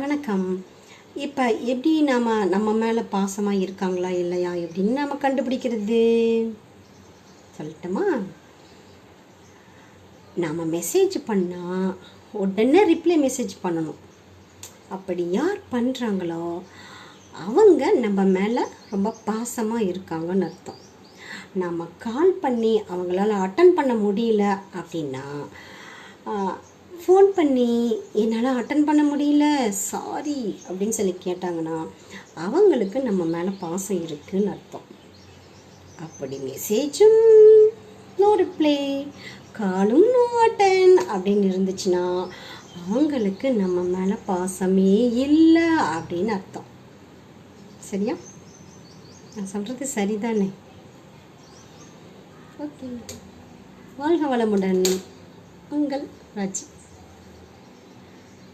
வணக்கம். இப்போ எப்படி நம்ம மேலே பாசமாக இருக்காங்களா இல்லையா எப்படின்னு நம்ம கண்டுபிடிக்கிறது சொல்லட்டுமா? நாம் மெசேஜ் பண்ணால் உடனே ரிப்ளை மெசேஜ் பண்ணணும். அப்படி யார் பண்ணுறாங்களோ அவங்க நம்ம மேலே ரொம்ப பாசமாக இருக்காங்கன்னு அர்த்தம். நம்ம கால் பண்ணி அவங்களால அட்டன் பண்ண முடியல அப்படின்னா, ஃபோன் பண்ணி என்னால் அட்டன் பண்ண முடியல சாரி அப்படின்னு சொல்லி கேட்டாங்கன்னா அவங்களுக்கு நம்ம மேலே பாசம் இருக்குதுன்னு அர்த்தம். அப்படி மெசேஜும் நோ ரிப்ளை, காலும் நோ அட்டன் அப்படின்னு இருந்துச்சுன்னா அவங்களுக்கு நம்ம மேலே பாசமே இல்லை அப்படின்னு அர்த்தம். சரியா? நான் சொல்கிறது சரிதானே? ஓகே. வாழ்க வளமுடன். உங்கள் ராஜி.